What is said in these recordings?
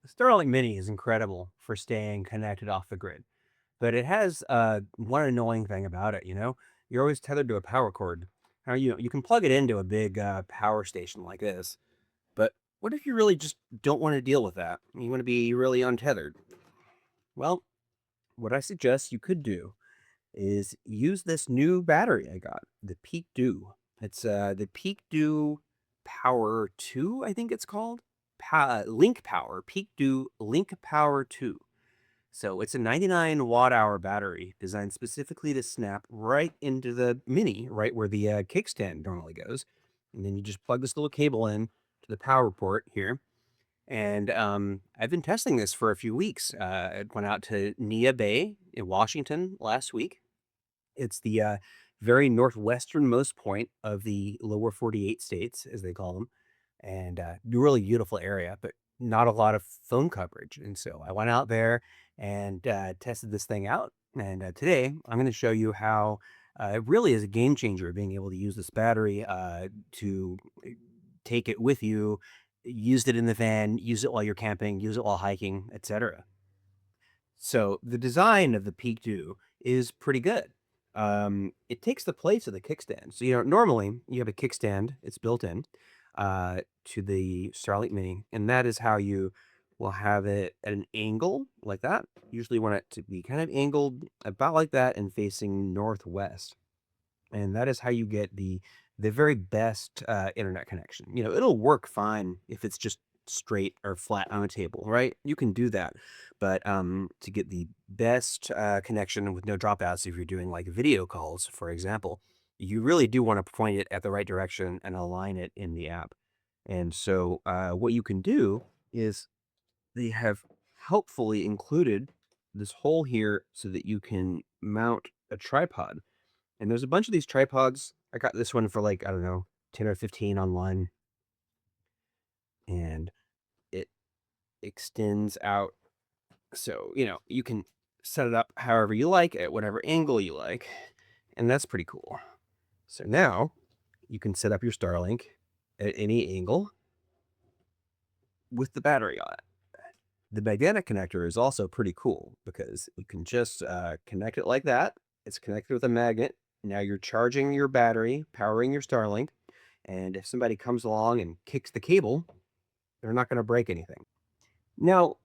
Starlink Mini is incredible for staying connected off the grid, but it has one annoying thing about it. You're always tethered to a power cord. Now you can plug it into a big power station like this, but what if you really just don't want to deal with that? You want to be really untethered. Well, what I suggest you could do is use this new battery I got, the PeakDo. It's the PeakDo Power 2, I think it's called. Link Power, PeakDo LinkPower 2. So it's a 99 watt hour battery designed specifically to snap right into the Mini, right where the kickstand normally goes. And then you just plug this little cable in to the power port here. And I've been testing this for a few weeks. I went out to Nia Bay in Washington last week. It's the very northwesternmost point of the lower 48 states, as they call them, and really beautiful area, but not a lot of phone coverage. And so I went out there and tested this thing out. And today I'm going to show you how it really is a game changer being able to use this battery to take it with you, use it in the van, use it while you're camping, use it while hiking, etc. So the design of the PeakDo is pretty good. It takes the place of the kickstand. So, normally you have a kickstand, it's built in to the Starlink Mini, and that is how you will have it at an angle like that. Usually want it to be kind of angled about like that and facing northwest. And that is how you get the very best internet connection. It'll work fine if it's just straight or flat on a table, right? You can do that. But to get the best connection with no dropouts, if you're doing like video calls, for example, you really do want to point it at the right direction and align it in the app. And so what you can do is they have helpfully included this hole here so that you can mount a tripod. And there's a bunch of these tripods. I got this one for like, I don't know, 10 or 15 online. And it extends out. So, you can set it up however you like, at whatever angle you like. And that's pretty cool. So now you can set up your Starlink at any angle with the battery on it. The magnetic connector is also pretty cool because you can just connect it like that. It's connected with a magnet. Now you're charging your battery, powering your Starlink, and if somebody comes along and kicks the cable, they're not going to break anything. Now,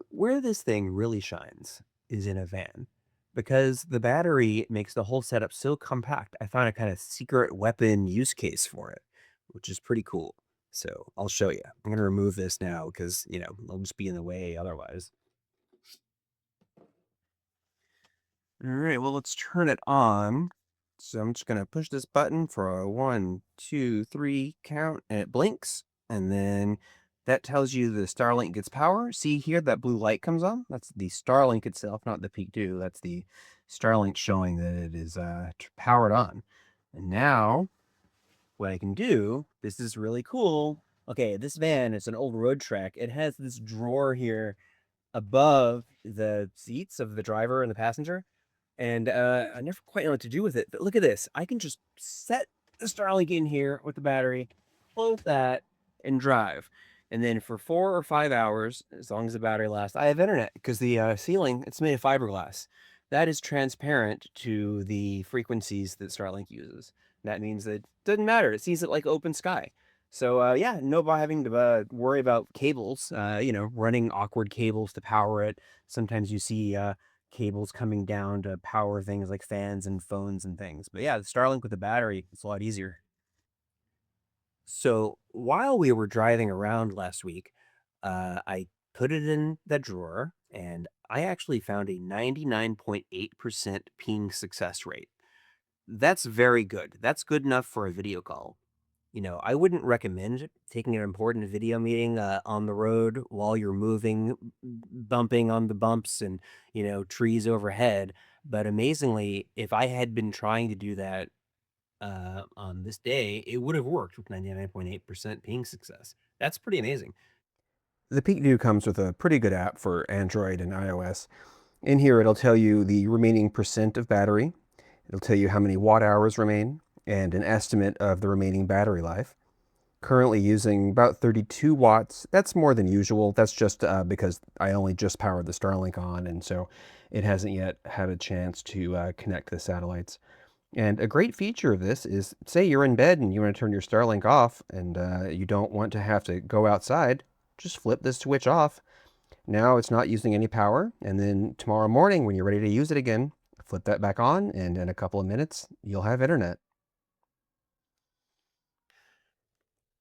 where this thing really shines is in a van because the battery makes the whole setup so compact. I found a kind of secret weapon use case for it, which is pretty cool. So I'll show you. I'm going to remove this now because, it'll just be in the way otherwise. All right, well, let's turn it on. So I'm just going to push this button for a 1, 2, 3 count, and it blinks. And then that tells you the Starlink gets power. See here, that blue light comes on? That's the Starlink itself, not the PeakDo. That's the Starlink showing that it is powered on. And now, what I can do, this is really cool. Okay, this van is an old road track. It has this drawer here above the seats of the driver and the passenger. And I never quite know what to do with it. But look at this. I can just set the Starlink in here with the battery, close that, and drive. And then for 4 or 5 hours, as long as the battery lasts, I have internet because the ceiling, it's made of fiberglass. That is transparent to the frequencies that Starlink uses. That means that it doesn't matter. It sees it like open sky. So yeah, no having to worry about cables, running awkward cables to power it. Sometimes you see cables coming down to power things like fans and phones and things. But yeah, the Starlink with the battery, it's a lot easier. So while we were driving around last week, I put it in the drawer and I actually found a 99.8% ping success rate. That's very good. That's good enough for a video call. I wouldn't recommend taking an important video meeting on the road while you're moving, bumping on the bumps and, trees overhead. But amazingly, if I had been trying to do that on this day, it would have worked with 99.8% ping success. That's pretty amazing. The PeakDo comes with a pretty good app for Android and iOS. In here, it'll tell you the remaining percent of battery. It'll tell you how many watt hours remain and an estimate of the remaining battery life. currently using about 32 watts. That's more than usual. That's just because I only just powered the Starlink on, and so it hasn't yet had a chance to connect to the satellites. And a great feature of this is, say you're in bed and you want to turn your Starlink off and you don't want to have to go outside, just flip this switch off. Now it's not using any power, and then tomorrow morning when you're ready to use it again, flip that back on, and in a couple of minutes, you'll have internet.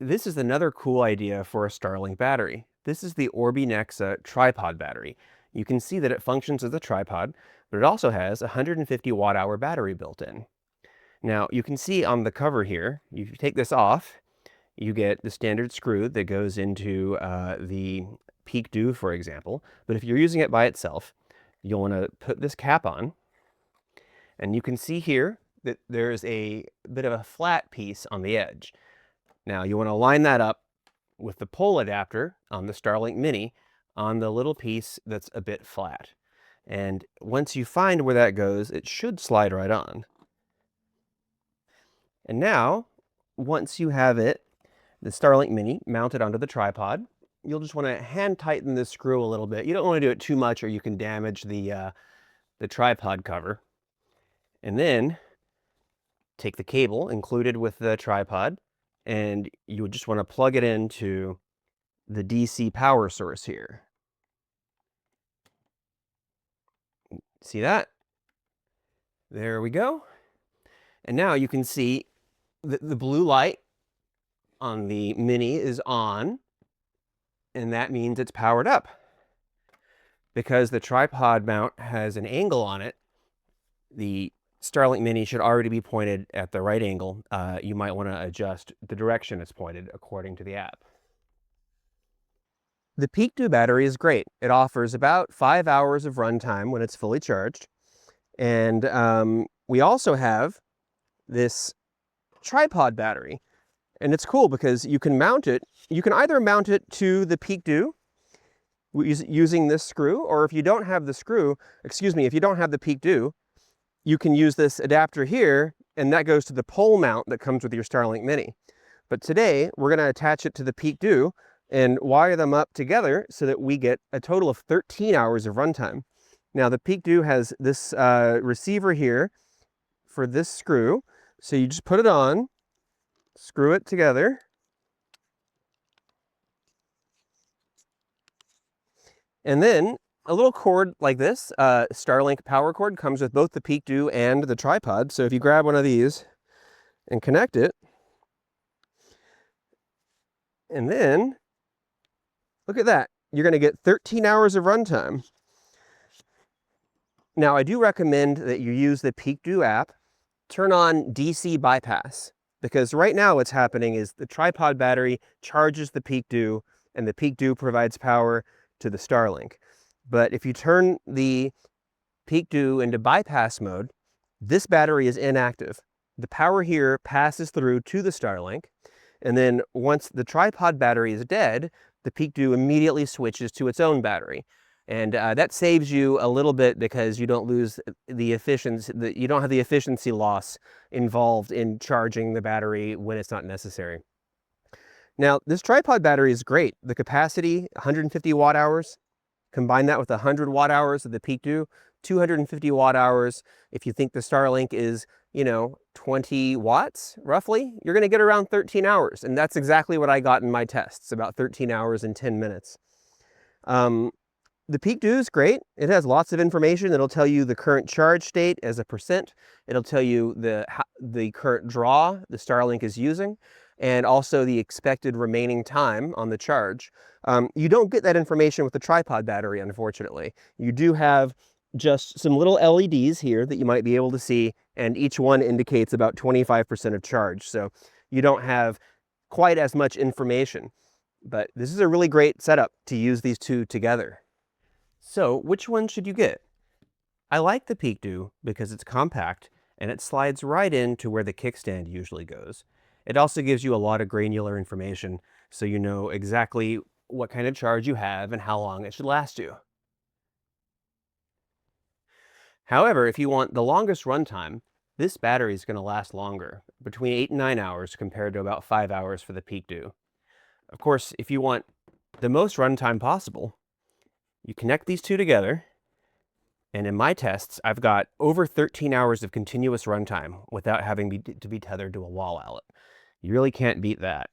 This is another cool idea for a Starlink battery. This is the Orbynexa tripod battery. You can see that it functions as a tripod, but it also has a 150 watt-hour battery built in. Now, you can see on the cover here, if you take this off, you get the standard screw that goes into the Peakdo, for example. But if you're using it by itself, you'll want to put this cap on. And you can see here that there's a bit of a flat piece on the edge. Now, you want to line that up with the pole adapter on the Starlink Mini on the little piece that's a bit flat. And once you find where that goes, it should slide right on. And now, once you have it, the Starlink Mini mounted onto the tripod, you'll just want to hand tighten this screw a little bit. You don't want to do it too much or you can damage the tripod cover. And then take the cable included with the tripod, and you would just want to plug it into the DC power source here. See that? There we go. And now you can see that the blue light on the Mini is on, and that means it's powered up. Because the tripod mount has an angle on it, the Starlink Mini should already be pointed at the right angle. You might want to adjust the direction it's pointed according to the app. The Peakdo battery is great. It offers about 5 hours of runtime when it's fully charged. And we also have this tripod battery. And it's cool because you can mount it. You can either mount it to the Peakdo using this screw, or if you don't have the screw, if you don't have the Peakdo, you can use this adapter here, and that goes to the pole mount that comes with your Starlink Mini. But today, we're going to attach it to the Peakdo and wire them up together so that we get a total of 13 hours of runtime. Now, the Peakdo has this receiver here for this screw. So you just put it on, screw it together, and then a little cord like this, Starlink power cord, comes with both the Peakdo and the tripod. So if you grab one of these and connect it, and then look at that, you're going to get 13 hours of runtime. Now, I do recommend that you use the Peakdo app, turn on DC bypass, because right now what's happening is the tripod battery charges the Peakdo, and the Peakdo provides power to the Starlink. But if you turn the Peakdo into bypass mode, this battery is inactive. The power here passes through to the Starlink, and then once the tripod battery is dead, the Peakdo immediately switches to its own battery. And that saves you a little bit because you don't lose the efficiency, you don't have the efficiency loss involved in charging the battery when it's not necessary. Now, this tripod battery is great. The capacity, 150 watt hours. Combine that with 100 watt hours of the Peakdo, 250 watt hours. If you think the Starlink is, 20 watts, roughly, you're going to get around 13 hours. And that's exactly what I got in my tests, about 13 hours and 10 minutes. The Peakdo is great. It has lots of information. It'll tell you the current charge state as a percent. It'll tell you the current draw the Starlink is using, and also the expected remaining time on the charge. You don't get that information with the tripod battery, unfortunately. You do have just some little LEDs here that you might be able to see, and each one indicates about 25% of charge. So you don't have quite as much information. But this is a really great setup to use these two together. So which one should you get? I like the Peakdo because it's compact and it slides right into where the kickstand usually goes. It also gives you a lot of granular information so you know exactly what kind of charge you have and how long it should last you. However, if you want the longest runtime, This battery is going to last longer, between 8 and 9 hours compared to about 5 hours for the Peakdo. Of course, if you want the most runtime possible, you connect these two together, and in my tests, I've got over 13 hours of continuous runtime without having to be tethered to a wall outlet. You really can't beat that.